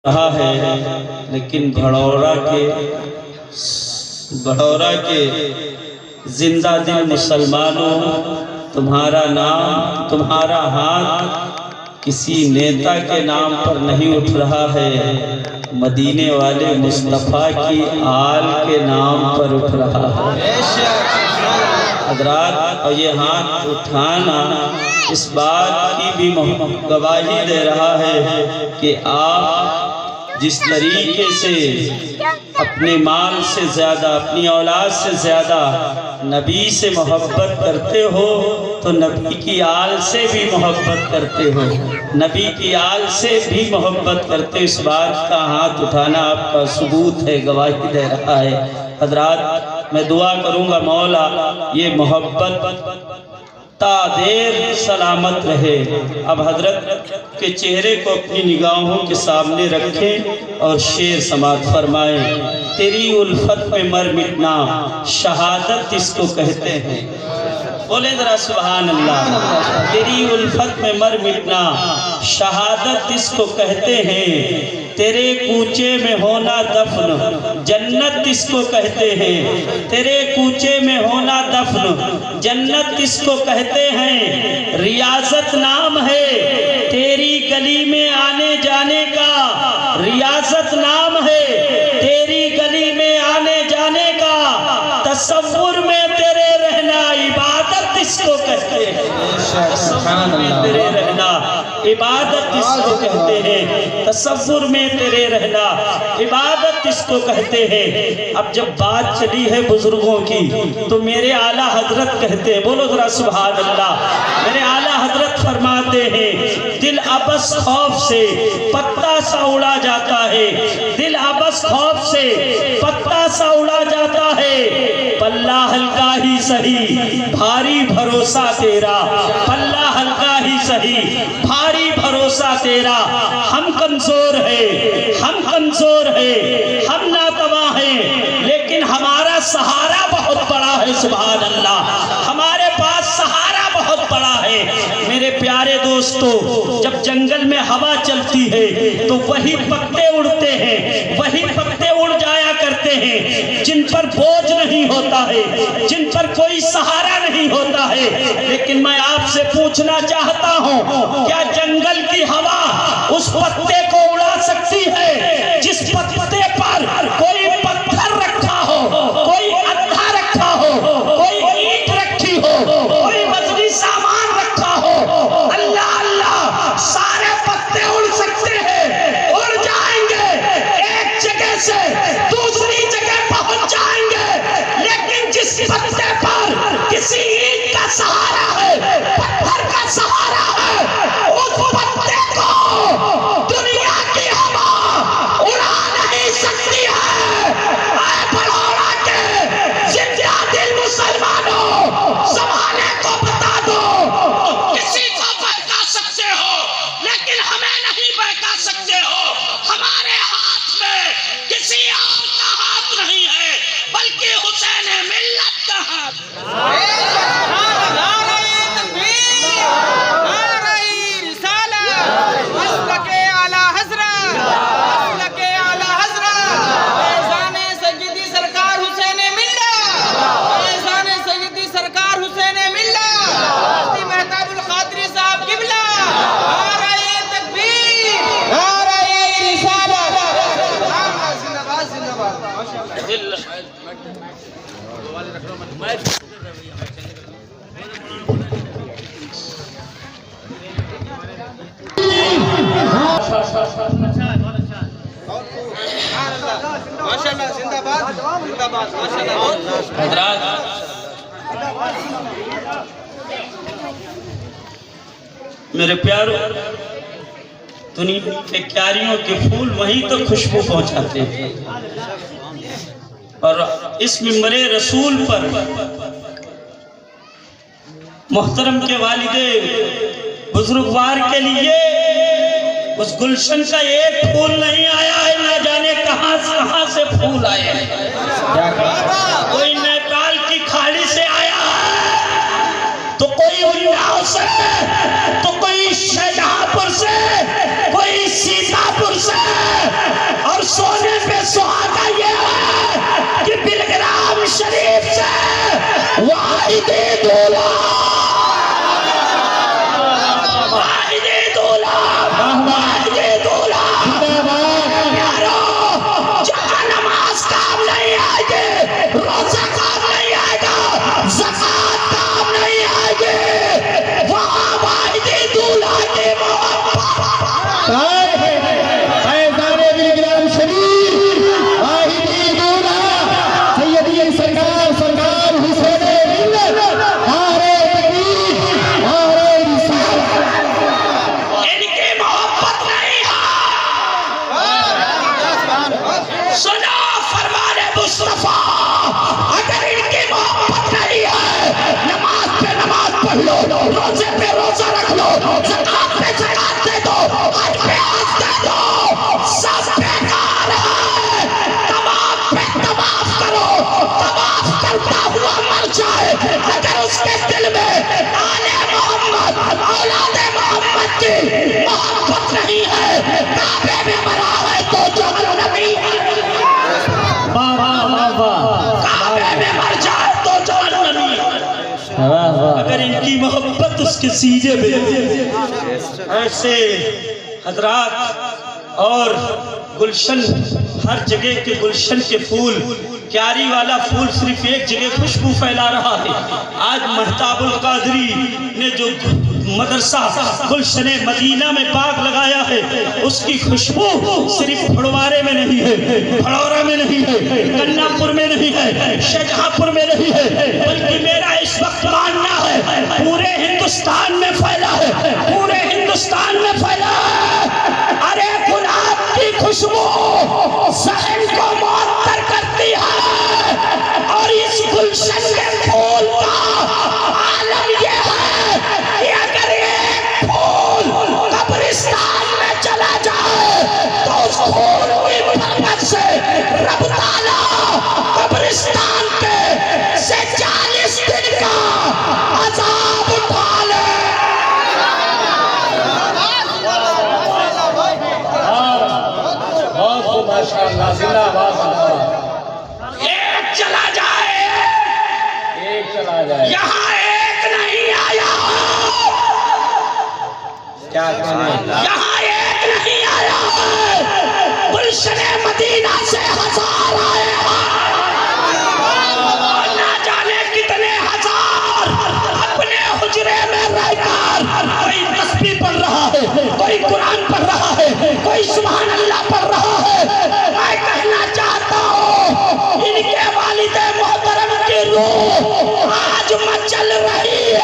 रहा है, लेकिन भड़ौरा के जिंदा दिल मुसलमानों, तुम्हारा नाम, तुम्हारा हाथ किसी नेता के नाम पर नहीं उठ रहा है, मदीने वाले मुस्तफ़ा की आल के नाम पर उठ रहा है। हज़रात, और ये हाथ उठाना इस बात की भी गवाही दे रहा है कि आप जिस तरीके से अपने माल से ज़्यादा, अपनी औलाद से ज़्यादा नबी से मोहब्बत करते हो, तो नबी की आल से भी मोहब्बत करते हो, नबी की आल से भी मोहब्बत करते हो। इस बात का हाथ उठाना आपका सबूत है, गवाही दे रहा है। हज़रात, मैं दुआ करूँगा मौला ये मोहब्बत तादेर सलामत रहे। अब हजरत के चेहरे को अपनी निगाहों के सामने रखें और शेर समात फरमाएं। तेरी उल्फत में मर मिटना शहादत इसको कहते हैं। बोले जरा सुभान अल्लाह। तेरी उल्फत में मर मिटना शहादत इसको कहते हैं। तेरे कूचे में होना दफन जन्नत इसको कहते हैं। तेरे कूचे में होना दफन जन्नत इसको कहते हैं। रियासत नाम है तेरी गली में आने जाने का, रियासत नाम है तेरी गली में आने जाने का। तसव्वुर में तेरे रहना इबादत इसको कहते हैं। तसव्वुर में तेरे रहना इबादत इसको कहते हैं। तसव्वुर में तेरे रहना इबादत इसको कहते हैं। अब जब बात चली है बुजुर्गों की, तो मेरे आला हजरत कहते हैं, बोलो जरा सुभान अल्लाह। मेरे आला हजरत फरमाते हैं, दिल अबस खौफ से पत्ता सा उड़ा जाता है, दिल अबस खौफ से पत्ता सा उड़ा जाता है। पल्ला हल्का ही सही भारी भरोसा तेरा, पल्ला हल्का ही सही भारी भरोसा तेरा। हम कमजोर है, हम कमजोर है, हम नातवा हैं, लेकिन हमारा सहारा बहुत बड़ा है। सुभान अल्लाह, हमारे पास सहारा बहुत बड़ा है। मेरे प्यारे दोस्तों, जब जंगल में हवा चलती है तो वही पत्ते उड़ते हैं, वही पत्ते उड़ जाया करते हैं जिन पर बोझ नहीं होता है, जिन पर कोई सहारा नहीं होता है। लेकिन मैं आपसे पूछना चाहता हूँ, क्या जंगल की हवा उस पत्ते को उड़ा सकती है जिस पत्ते पर कोई पत्थर रखा हो, कोई अद्धा रखा हो, कोई ईंट रखी हो, कोई वजनी सामान रखा हो? अल्लाह अल्लाह, सारे पत्ते उड़ सकते हैं, उड़ जाएंगे, एक जगह से दूसरी जगह पहुंच जाएंगे। लेकिन जिस पत्ते पर किसी ईंट का सहारा है, पत्थर का सहारा है, उस पत्ते को दुनिया की हवा उड़ा नहीं सकती है। आए भड़ौरा के जिंदा दिल मुसलमानों, ज़माने को बता दो, किसी को बहका सकते हो लेकिन हमें नहीं बहका सकते हो। हमारे हाथ में किसी और का हाथ नहीं है, बल्कि हुसैन मिल्लत का हाथ। माशाल्लाह, जिंदाबाद जिंदाबाद, माशाल्लाह। मेरे प्यारों, दुनिया के क्यारियों के फूल वहीं तो खुशबू पहुंचाते हैं, और इस मिंबरे रसूल पर मोहतरम के वालिदे बुजुर्गवार के लिए उस गुलशन का एक फूल नहीं आया है, ना जाने कहां से फूल आए हैं। कोई नेपाल की खाड़ी से आया है, तो कोई उन्नाव से, तो कोई शाहजहांपुर से, कोई सीतापुर से, वाहिदे दूल्हा, वाहिदे दूल्हा, वाहिदे दूल्हा। यारो, जहाँ नमाज काम नहीं आएगी, रोजा काम नहीं आएगा, ज़कात काम नहीं आएगी, वहाँ वाहिदे दूल्हा की रोजे पे रोजा रख लो, ज़कात पे ज़कात दे दो, हज पे हज दे दो, सब बेकार है। तवाफ पे तवाफ करो, तवाफ करता हुआ मर जाए, अगर उसके दिल में आले मोहम्मद, औलादे मोहम्मद की मोहब्बत नहीं है, काबे में मरा है तो जहन्नमी है। काबे में मर जाए तो जहन्नमी है। अगर इनकी मोहब्बत उसके सीने में ऐसे हजरात और गुलशन, हर जगह के गुलशन के फूल, क्यारी वाला फूल सिर्फ एक जगह खुशबू फैला रहा है। आज महताबुल कादरी ने जो मदरसा गुलशने मदीना में बाग लगाया है, उसकी खुशबू सिर्फ फड़वारे में नहीं है, फड़ौरा में नहीं है, कन्नापुर में नहीं है, शाहजहांपुर में नहीं है, बल्कि मेरा इस वक्त मानना है पूरे हिंदुस्तान में फैला है, पूरे हिंदुस्तान में फैला है। अरे गुलाब की खुशबू ज़हन को मुअत्तर करती है, और इस गुलशन के फूल का आलम ये है कि अगर एक फूल कब्रिस्तान में चला जाए तो उस फूल की बरकत से रब ताला कब्रिस्तान के से 40 दिन का अज़ाब उठा ले। माशाअल्लाह, जिंदाबाद। एक चला जाए, एक चला जाए, यहाँ एक नहीं आया, क्या कहने, यहाँ एक नहीं आया, गुलशने मदीना से 1000 आए हैं, और ना जाने कितने हजार अपने हुजरे में रहकर कोई तस्बीह पढ़ रहा है, कोई कुरान पढ़ रहा है, कोई सुभान अल्लाह पढ़ रहा है। मैं कहना चाहता हूँ, इनके वालिदे मोहतरम की रूह आज मचल रही है,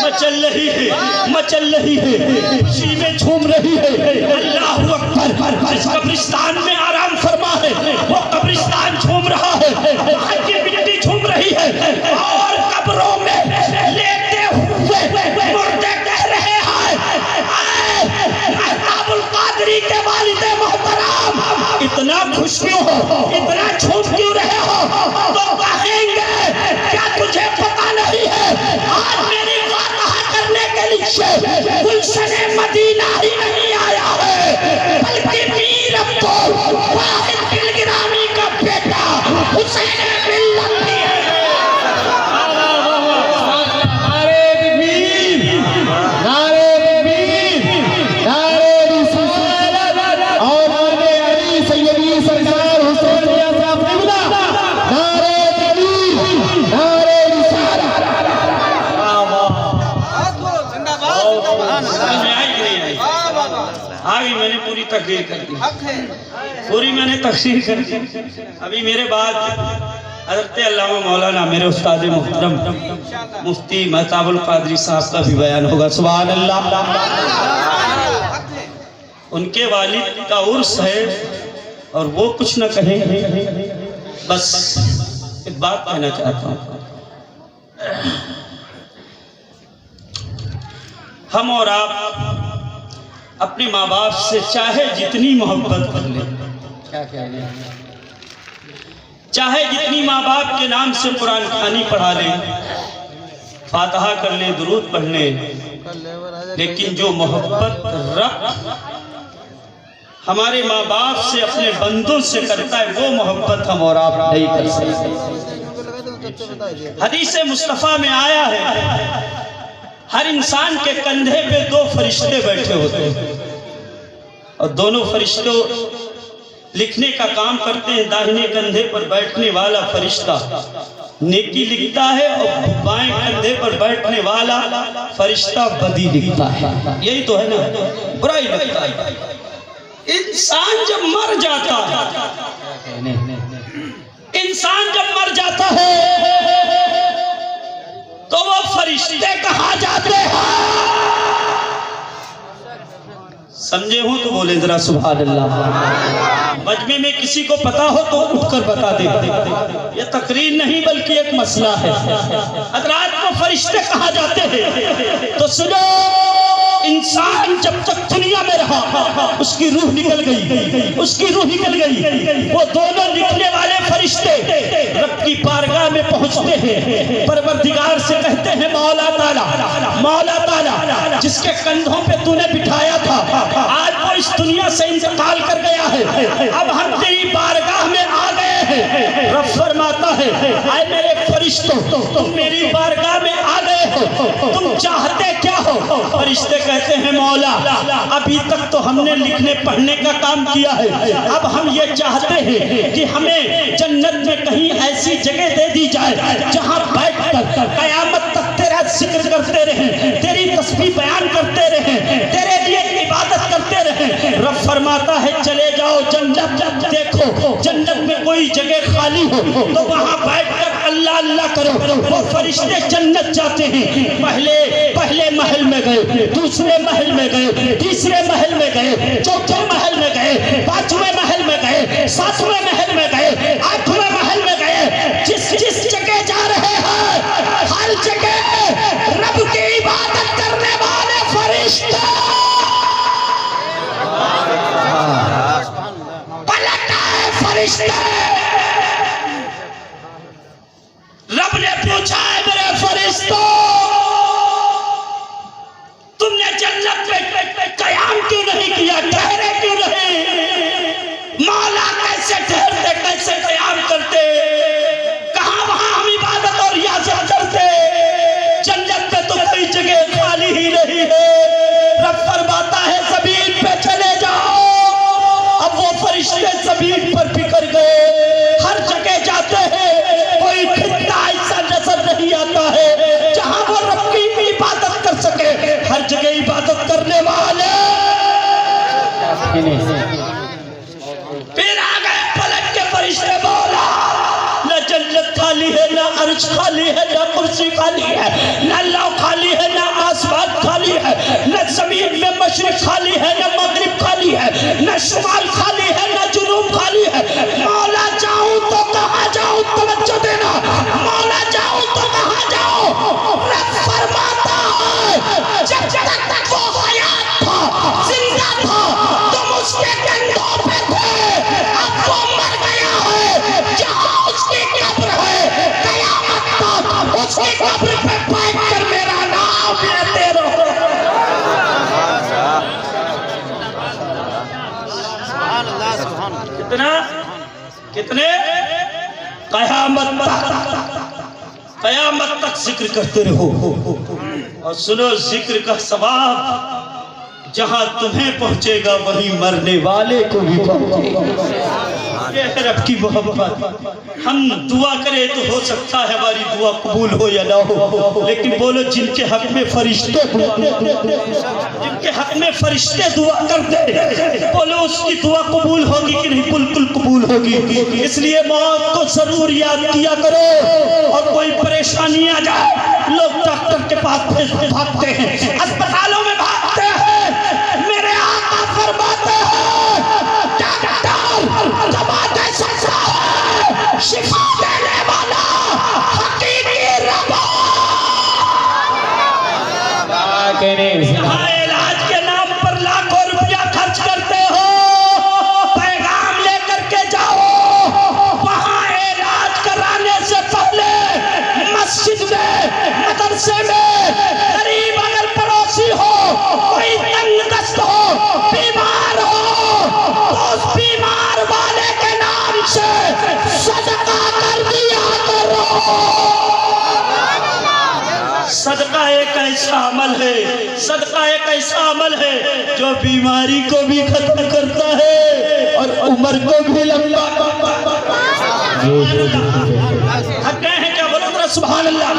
मचल रही है, मचल रही है, खुशी में झूम रही है। अल्लाह अकबर। जिस कब्रिस्तान में आराम फरमा है, वो कब्रिस्तान झूम रहा है, वहाँ की मिट्टी झूम रही है, और कब्रों में लेटे हुए मुर्दे कह रहे हैं, महताबुल कादरी के वालिदे मोहतरम, इतना खुश क्यों हो, इतना झूम क्यों रहे हो? तो कहेंगे क्या तुझे पता नहीं है, आज मेरी करने के लिए गुलशने मदीना ही नहीं आया है, बल्कि मीर अब्दुल वाहिद गिलगिरामी का बेटा हुसैन मिल्लत भी है। नारे तकबीर, नारे तकबीर, नारे रिसालत और नारे अली सैयदी सरकार हुसैन मियां साहब क़िबला, नारे तकबीर, नारे रिसालत। अभी मैंने पूरी तकरीर कर दी, पूरी मैंने तकरीर कर दी। अभी मेरे बाद हज़रत अल्लामा मौलाना मेरे उस्ताद मोहतरम मुफ्ती महताबुल कादरी साहब का भी बयान होगा। सुभान अल्लाह। उनके वालिद का उर्स है और वो कुछ न कहें, बस एक बात कहना चाहता हूँ। हम और आप अपने माँ बाप से चाहे जितनी मोहब्बत कर लें, क्या कहने, चाहे जितनी माँ बाप के नाम से कुरान खानी पढ़ा लें, फातिहा कर लें, दुरूद पढ़ लें, लेकिन जो मोहब्बत रब हमारे माँ बाप से, अपने बंदों से करता है, वो मोहब्बत हम और आप नहीं कर सकते। हदीस मुस्तफ़ा में आया है, हर इंसान के कंधे पे दो फरिश्ते बैठे होते हैं और दोनों फरिश्तों लिखने का काम करते हैं। दाहिने कंधे पर बैठने वाला फरिश्ता नेकी लिखता है और बाएं कंधे पर बैठने वाला फरिश्ता बदी लिखता है। यही तो है ना, बुराई लिखता है। इंसान जब मर जाता है, इंसान जब मर जाता है तो वो फरिश्ते कहाँ जाते हैं? समझे हो तो बोले जरा सुभान अल्लाह। मजमे में किसी को पता हो तो उठकर बता दे। ये तकरीर नहीं बल्कि एक मसला है। हज़रात को फरिश्ते कहाँ जाते हैं तो सुनो, इंसान जब तक दुनिया में रहा उसकी रूह निकल गई, उसकी रूह निकल गई। वो दोनों लिखने वाले फरिश्ते रब की बारगाह में पहुंचते हैं, परवरदिगार से कहते हैं मौला ताला, मौला ताला जिसके कंधों पे तूने बिठाया था आज वो इस दुनिया से इंतकाल कर गया है, अब हम तेरी बारगाह में आ गए हैं। रब फरमाता है आए मेरे फरिश्तों, तुम मेरी बारगाह में आ गए हो, तुम चाहते क्या हो? फरिश्ते कहते हैं मौला अभी तक तो हमने लिखने पढ़ने का काम किया है, अब हम ये चाहते हैं कि हमें जन्नत में कहीं ऐसी जगह दे दी जाए जहां बैठकर कयामत तक तेरा जिक्र करते रहें, तेरी तस्बीह बयान करते रहें, तेरे लिए इबादत करते रहें। रब फरमाता है चले जाओ जन्नत, देखो जन्नत में कोई जगह खाली हो तो वहां बैठकर अल्लाह अल्लाह करो। वो फरिश्ते जन्नत जाते हैं, पहले महल में गए, दूसरे महल में गए, तीसरे महल में गए, चौथे महल में गए, पांचवें महल में गए, सातवें महल में गए, आठवें महल में गए। जिस जिस जगह जा रहे हैं हर जगह रब की इबादत करने वाले फरिश्ते फरिश्ते। रब ने पूछा है मेरे फरिश्तों तुमने जन्नत में कयाम क्यों नहीं किया, ठहरे क्यों नहीं? मौला कैसे ठहरते, कैसे कयाम करते? कहां वहां हम इबादत और रियाजत करते? जन्नत में तो कोई जगह खाली ही नहीं है। रब फरमाता है ज़मीन पे चले जाओ। अब वो फरिश्ते ज़मीन पर बिखर गए, हर जगह जाते हैं, कोई खित्ता ऐसा नजर नहीं आता है जहां वो रब की इबादत कर सके। हर जगह इबादत करने वाले फिर आ गए पलट के फरिश्ते, बोला न जन्नत खाली है, न अर्श खाली है, न कुर्सी खाली है, न लौ खाली है, न आसमान खाली है, न जमीन में मशरिक खाली है, न मगरिब खाली है, न शुमाल खाली है, न जुनूब खाली है। मौला जाऊं तो कहां जाऊं? तवज्जो देना, मौला जाऊं तो कहां जाऊं? रब फरमाता है जब तक वो हयात था, जिंदा था, तुम उसके कंधों पे थे, अब वो मर गया है। जहां उसकी कब्र है कयामत तक उसकी कब्र पे बैठकर मेरा नाम लेते रहो। कितना कितने कयामत तक जिक्र करते रहो। और सुनो जिक्र का सवाब जहां तुम्हें पहुंचेगा वहीं मरने वाले को भी पहुंचेगा। ये है रब की मोहब्बत। हम दुआ करें तो हो सकता है हमारी दुआ कबूल हो या ना हो, लेकिन बोलो जिनके हक में फरिश्ते जिनके हक में फरिश्ते दुआ करते बोलो उसकी दुआ कबूल होगी कि नहीं? बिल्कुल कबूल होगी। इसलिए मौत को जरूर याद किया करो। और कोई परेशानी आ जाए लोग डॉक्टर के पास भागते हैं, अस्पतालों में भागते हैं। मेरे आका फरमाते हैं दवा दे सकता है, शिफा देने वाला हकीकी रब। इलाज के नाम पर लाखों रुपया खर्च करते हो, पैगाम लेकर के जाओ। वहां इलाज कराने से पहले मस्जिद में, मदरसे में, गरीब अगर पड़ोसी हो अमल है। सदका एक ऐसा अमल है जो बीमारी को भी खत्म करता है और उम्र को भी लंबा हक गए हैं क्या? बोलो जरा सुभान अल्लाह।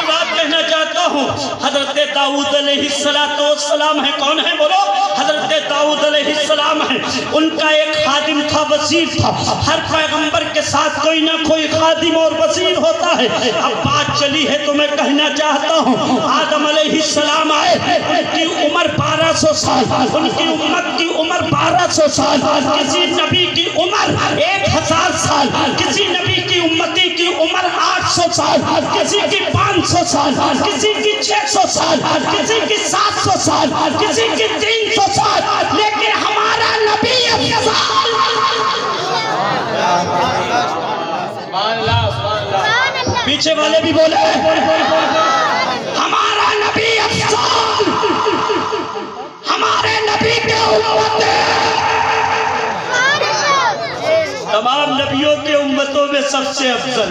बात कहना चाहता हूँ, हजरत दाऊद अलैहिस्सलाम है। कौन है? बोलो। हजरत दाऊद अलैहिस्सलाम है। उनका एक खादिम था, वजीर था। हर पैगंबर के साथ कोई ना कोई खादिम और वजीर होता है। अब बात चली है तो मैं कहना चाहता हूँ, आदम अलैहिस्सलाम आए, उनकी उम्र 1200 साल, उनकी उम्मत की उम्र 1200 साल, किसी नबी की उम्र 1000 साल, किसी नबी की उम्मती की उम्र 800 साल, किसी की 500 साल, किसी की 600 साल, किसी की 700 साल, किसी की 300 साल, लेकिन हमारा नबी पीछे वाले भी बोले हमारा नबी अफजाल, हमारे नबी के उम्मत तमाम नबियों के उम्मतों में सबसे अफजल।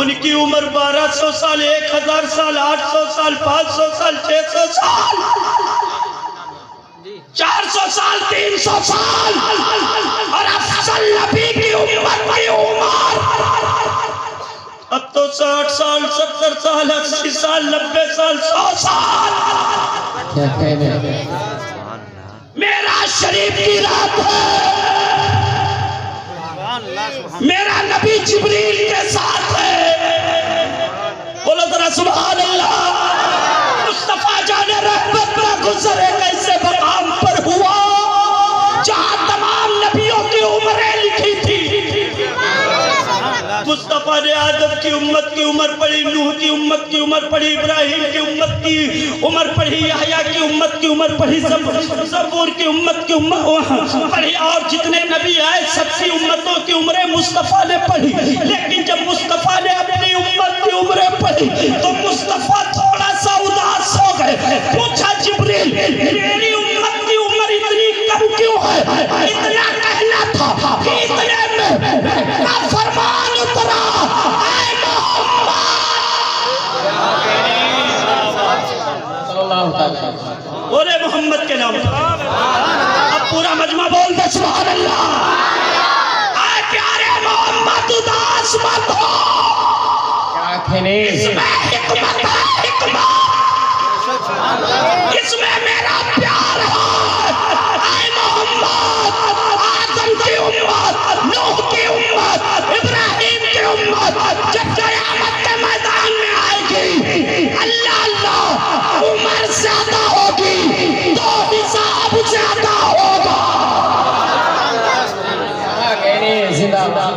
उनकी उम्र 1200 साल, 1000 साल, 800 साल, 500 साल, 600 साल, 400 साल, 300 साल, और अफजल नबी की उम्मत की उम्र अब तो 60 साल, 70 साल, 80 साल, 90 साल, 100 साल। क्या कहने? मेरा शरीफ की रात है, मेरा नबी जिब्रील के साथ है। बोलो जरा सुभान अल्लाह। मुस्तफा जाने रहमत का गुजर एक ऐसे मकाम पर हुआ जहां तमाम नबियों की उम्रें लिखी थी। मुस्तफा ने आदम की उम्मत की उम्र पढ़ी, नूह की उम्मत की उम्र पढ़ी, इब्राहिम की उम्मत की उम्र पढ़ी, यहया की उम्मत की उम्र पढ़ी, ज़बूर की उम्मत की उम्र पढ़ी, और जितने नबी आए सबकी उम्मतों की उम्रें मुस्तफा ने पढ़ी। लेकिन जब मुस्तफा ने अपनी उम्मत की उम्रें पढ़ी तो मुस्तफा थोड़ा सा उदास हो गए। पूछा जिब्रील, मेरी उम्मत की उम्र इतनी कम क्यों है? इतना कहना था कि इतने में का फरमान उतरा, ऐ मोहम्मद। बोले मोहम्मद के नाम। अब पूरा मजमा बोल दे सुभान अल्लाह। ऐ प्यारे मोहम्मद, उदास मत हो। क्या कहने? इसमें हिकमत है, हिकमत। इसमें मेरा प्यार है। ऐ मोहम्मद, आदम की उम्मत, नूह की उम्मत, इब्राहिम की उम्मत जब क़यामत के मैदान में आएगी, अल्लाह अल्लाह उम्र ज्यादा होगी तो हिसाब ज्यादा होगा। क्या कहने? जिंदाबाद।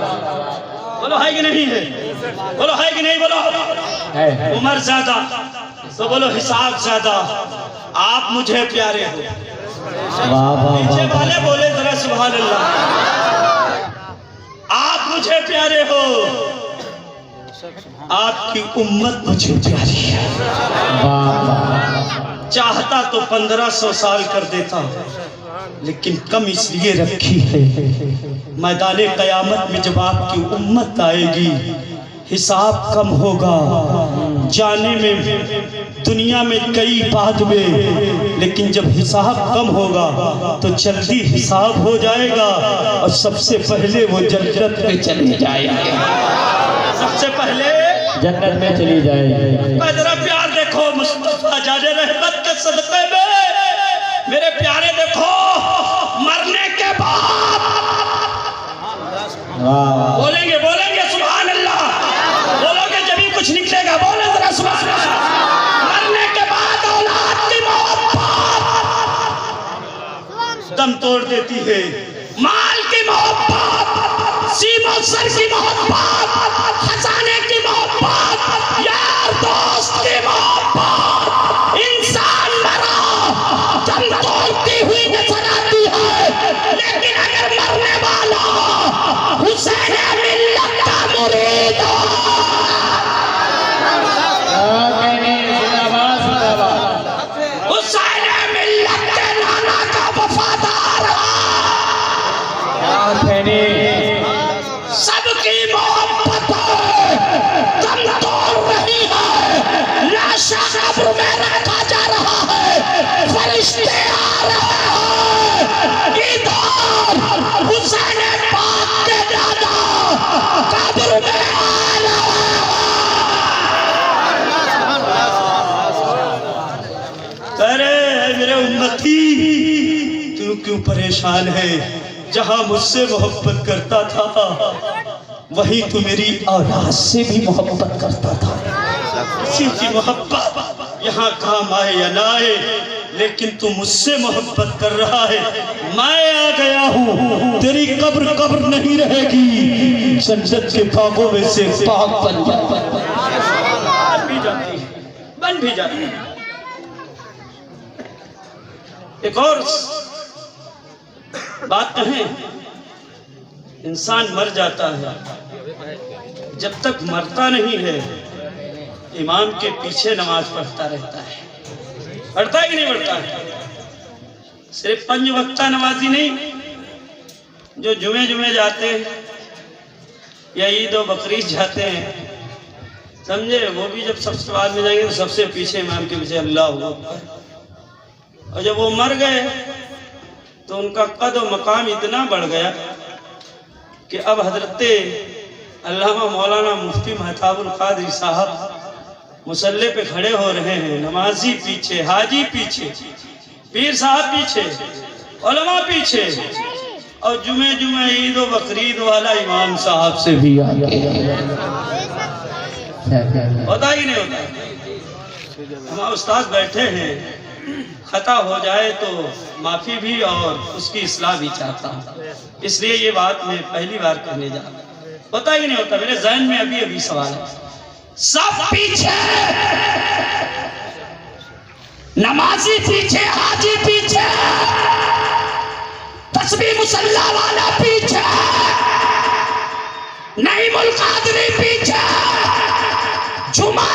बोलो है कि नहीं है? बोलो है कि नहीं? बोलो है। उम्र ज्यादा तो बोलो हिसाब ज्यादा। आप मुझे प्यारे हो। वाह वाह पीछे वाह। वाले बोले जरा सुभान अल्लाह। आप मुझे प्यारे हो, आपकी उम्मत मुझे प्यारी है। वाह वाह। चाहता तो 1500 साल कर देता, लेकिन कम इसलिए रखी है, मैदाने कयामत में जब आपकी उम्मत आएगी हिसाब कम होगा। जाने में दुनिया में कई बाद में, लेकिन जब हिसाब कम होगा तो जल्दी हिसाब हो जाएगा और सबसे पहले वो जन्नत में चले जाएंगे। सबसे पहले जन्नत में चली जाएगी। जरा प्यार देखो मुस्तफा जाने रहमत के सदक़े में। मेरे प्यारे देखो, मरने के बाद बोलेंगे बोलेंगे सुभान अल्लाह, बोलोगे जब भी कुछ निकलेगा। बोले जरा सुभान अल्लाह। मरने के बाद औलाद की मोहब्बत दम तोड़ देती है, माल की मोहब्बत, सीमो सर की मोहब्बत, खजाने की मोहब्बत, यार दोस्त की मोहब्बत। इंसान मरा दम तोड़ती हुई नजर आती है, लेकिन अगर मरने वाला हुसैन मिल्लत का मुरीद हो, हुसैन मिल्लत के नाना का वफादार सबकी मोहब्बत दम तोड़ रही है, लाश कह रहे हैं मेरे उम्मती तू क्यों परेशान है, जहां मुझसे मोहब्बत करता था वहीं तू मेरी औलाद से भी मोहब्बत करता था। किसी की मोहब्बत यहाँ काम आए या ना आए, लेकिन तू मुझसे मोहब्बत कर रहा है। मैं आ गया हूँ, तेरी कब्र नहीं रहेगी, जन्नत के बागों में से बाग बन भी जाती है। एक और बात कहें, इंसान मर जाता है, जब तक मरता नहीं है इमाम के पीछे नमाज पढ़ता रहता है। पढ़ता है कि नहीं पढ़ता है? सिर्फ 5 वक्ता नमाजी नहीं, जो जुमे जाते हैं या ईद और बकरीद जाते हैं, समझे, वो भी जब सबसे बाद में जाएंगे तो सबसे पीछे इमाम के पीछे अल्लाह हू अकबर। और जब वो मर गए तो उनका कद और मकाम इतना बढ़ गया कि अब हजरते अल्लामा मौलाना मुफ्ती महताबुल कादरी साहब मुसल्ले पे खड़े हो रहे हैं, नमाजी पीछे, हाजी पीछे, पीर साहब पीछे, उलमा पीछे, और जुमे ईद और बकरीद वाला इमाम साहब से भी आगे। होता ही नहीं होता। हमारे उस्ताद बैठे हैं, खता हो जाए तो माफी भी और उसकी इस्लाह भी चाहता हूँ, इसलिए ये बात मैं पहली बार कहने जा रहा हूँ। होता ही नहीं होता। मेरे ज़हन में अभी सवाल है, सब पीछे, नमाजी पीछे, हाजी पीछे, तस्बीह मुसल्ला वाला पीछे, नईमुल कादरी पीछे, जुमा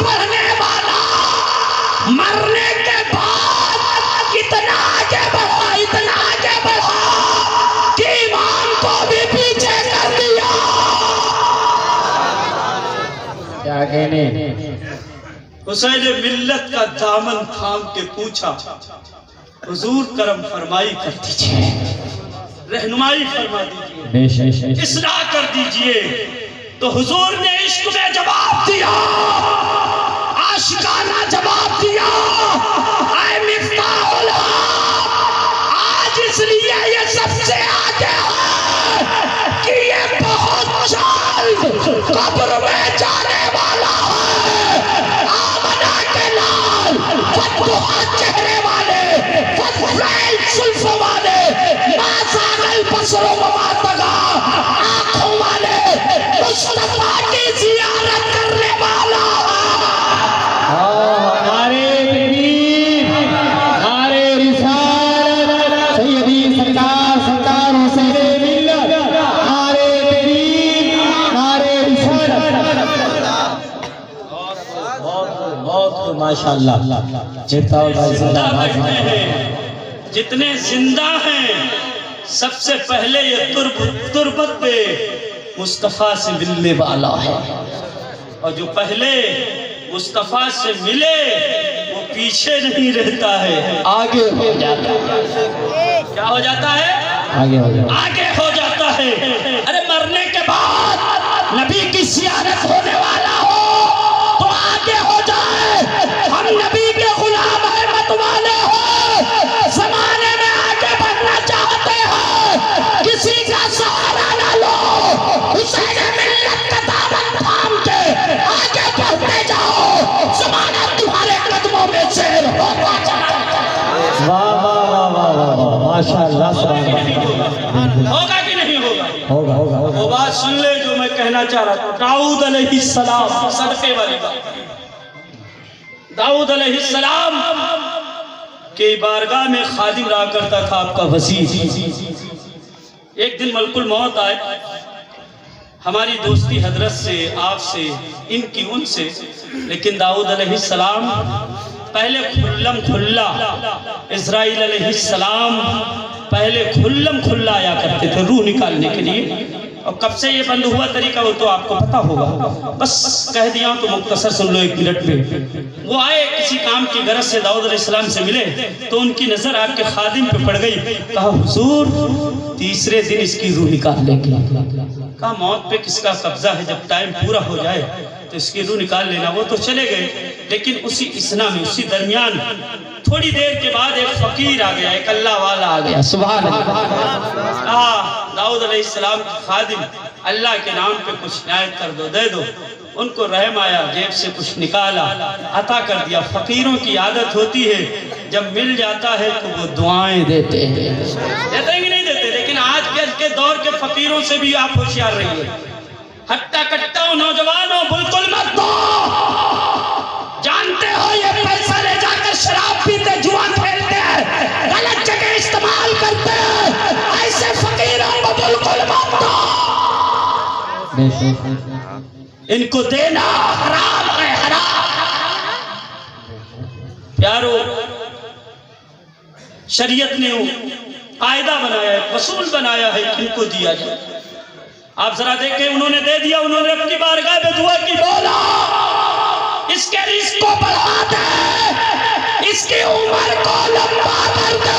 पढ़ने वाला मरने के बाद इतना आगे बढ़ा कि इमाम को भी पीछे कर दिया। क्या कहने? हुसैन मिल्लत का दामन थाम के पूछा, हुजूर करम फरमाई कर दीजिए, रहनुमाई फरमा दीजिए, इस्लाह कर दीजिए। तो हुजूर ने इश्क में जवाब दिया, आशिकाना जवाब दिया, ऐ मिफ्ताहुल हक, आज इसलिए ये सबसे आगे है कि ये बहुत जल्द कब्र में जाने वाला है। आमना के लाल, फतुहा चेहरे वाले, फतुहाल सुल्फ वाले, मासागल बसरों मातगा आंखों वाले, मुस्तफा की जियारत करने वाला। नारे तकबीर, नारे रिसालत, सैयदी सरकार हुसैन मिल्लत, नारे तकबीर, नारे रिसालत। बहुत माशाअल्लाह। जितने जिंदा हैं सबसे पहले ये तुरबत पे मुस्तफा से मिलने वाला है, और जो पहले मुस्तफा से मिले वो पीछे नहीं रहता है, आगे हो जाता है। क्या हो जाता है? आगे हो जाता है। अरे मरने के बाद नबी की सियारत होने वाला हो तो आगे हो जाए। हम नबी के गुलाम है, मत वाले हो, जमाने में आगे बढ़ना चाहते हैं, किसी का सहारा ना लो, हुसैन मिल्लत का दामन थाम के आगे बढ़ते जाओ, जमाना तुम्हारे कदमों में शेर होता जाता है। वाह वाह वाह वाह वाह, माशाअल्लाह। होगा कि नहीं होगा? होगा। वो बात सुन ले जो मैं कहना चाह रहा था। दाऊद अलैहिस्सलाम, सदके वाली बात, दाऊद अलैहिस्सलाम के बारगाह में खादिम रहा करता था आपका वजीर। एक दिन मलकुल मौत आए, हमारी दोस्ती हजरत से, आपसे, इनकी उनसे, लेकिन दाऊद अलैहिस्सलाम पहले खुल्ला इस्राइल अलैहिस्सलाम पहले खुल्ला आया करते थे रूह निकालने के लिए। और कब से ये बंद हुआ तरीका वो तो आपको पता होगा, बस कह दिया तो मुख्तसर सुन लो 1 मिनट में। वो आए किसी काम की गरज से, दाऊद अलैहिस्सलाम से मिले तो उनकी नजर आपके खादिम पे पड़ गई। कहा हुजूर तीसरे दिन इसकी रूह निकाल लेंगे। कहा मौत पे किसका कब्जा है, जब टाइम पूरा हो जाए तो इसकी रूह निकाल लेना। वो तो चले गए, लेकिन उसी इसना में, उसी दरमियान थोड़ी देर के बाद एक फकीर आ गया, एक अल्लाह वाला आ गया, सुभान अल्लाह। कहा दाऊद अलैहिस्सलाम के खादिम, अल्लाह के नाम पे कुछ नायत कर दो, दे दो। उनको रहम आया, जेब से कुछ निकाला, अता कर दिया। फकीरों की आदत होती है जब मिल जाता है तो वो दुआएं देते हैं, देते हैं कि नहीं देते? लेकिन आज के दौर के फकीरों से भी आप होशियार रहिए। हट्टा कट्टा नौजवानों बिल्कुल मत दो, जानते हो ये पैसा ले जाकर शराब पीते, जुआ खेलते हैं, गलत जगह इस्तेमाल करते हैं, ऐसे फकीरों को बिल्कुल मत दो, इनको देना हराम है, हराम। प्यारो, शरीयत ने कायदा बनाया है, वसूल बनाया है, किनको दिया जाए। आप जरा देखें, उन्होंने दे दिया, उन्होंने अपनी बारगाह में दुआ की, बोला इसके रिस्क को बढ़ा दे, इसकी उम्र को लंबा कर दे।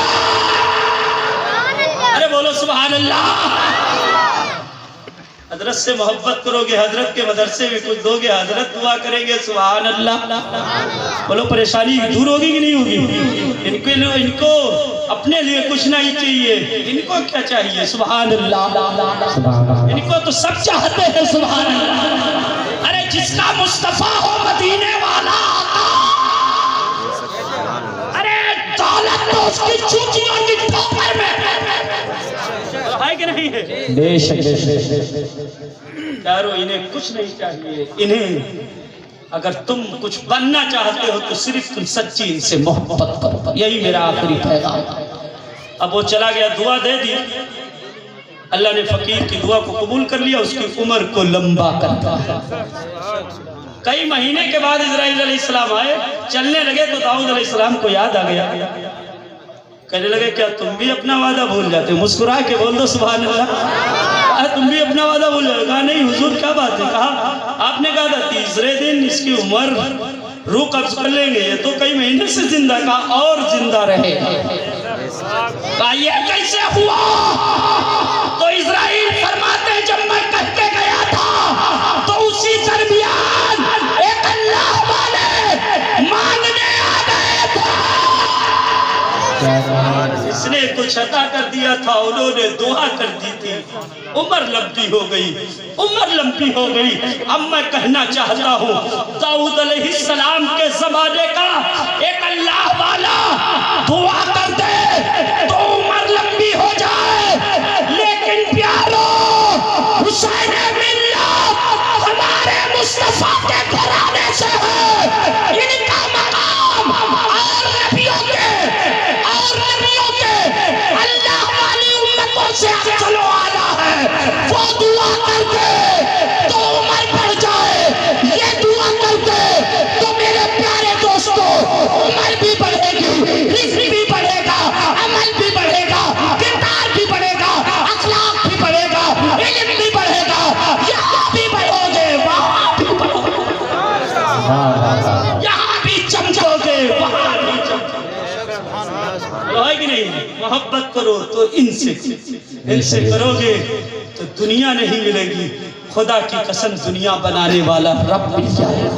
अरे बोलो सुभान अल्लाह। हजरत से मोहब्बत करोगे, हजरत के मदरसे में कुछ दोगे, हजरत दुआ करेंगे, सुभान अल्लाह। बोलो परेशानी दूर होगी कि नहीं होगी? इनको अपने लिए कुछ नहीं चाहिए, इनको क्या चाहिए? सुभान अल्लाह। इनको तो सब चाहते हैं, सुभान अल्लाह। अरे जिसका मुस्तफा हो मदीने वाला, अरे दौलत तो उसकी चूचियों की ठोकर में है कि नहीं है? यारो, इन्हें कुछ नहीं चाहिए। इन्हें अगर तुम कुछ बनना चाहते हो तो सिर्फ तुम सच्ची इनसे मोहब्बत करो, यही मेरा आखिरी पैगाम। अब वो चला गया, दुआ दे दी, अल्लाह ने फकीर की दुआ को कबूल कर लिया, उसकी उम्र को लंबा कर दिया। कई महीने के बाद इस्राईल अलैहिस्सलाम आए, चलने लगे तो दाऊद अलैहिस्सलाम को याद आ गया। कहने लगे क्या तुम भी अपना वादा भूल जाते हो? मुस्कुरा के बोल दो सुभान अल्लाह। तुम भी अपना वादा भूल जाओ? कहा नहीं हुजूर, क्या बात है? कहा आपने कहा था तीसरे दिन इसकी उम्र रूह कब्ज कर लेंगे, ये तो कई महीने से जिंदा। कहा और जिंदा रहेगा। कहा ये कैसे हुआ? तो इस्राईल फरमाते जब मैं कह के गया था तो उसी दरमियान एक अल्लाह वाले मांगने आ गए थे, इसने कुछ अता कर दिया था, उन्होंने दुआ कर दी थी, उम्र लंबी हो गई, उम्र लंबी हो गई। अब मैं कहना चाहता हूँ, दाऊद अलैहिस्सलाम के जमाने का एक अल्लाह वाला दुआ कर दे तो उम्र लंबी हो जाए। लेकिन प्यारो, हुसैन मिल्लत हमारे मुस्तफा के घराने से है, इनका मकाम और नबियों के अल्लाह वाली उम्मतों से चलो आला है। वो दुआ करते तो उम्र बढ़ जाए, ये दुआ करते तो मेरे प्यारे दोस्तों उम्र भी बढ़ेगी, रिज़्क़ भी बढ़ेगा, अमल भी बढ़ेगा, किरदार भी बढ़ेगा, अखलाक भी बढ़ेगा, इल्म भी बढ़ेगा। यहाँ भी बढ़ोगे, वहाँ भी बढ़ोगे, यहाँ भी चमकोगे, वहाँ भी चमकोगे। है कि नहीं? मोहब्बत करो तो इनसे करोगे तो दुनिया नहीं मिलेगी, खुदा की कसम दुनिया बनाने वाला रब मिल जाएगा।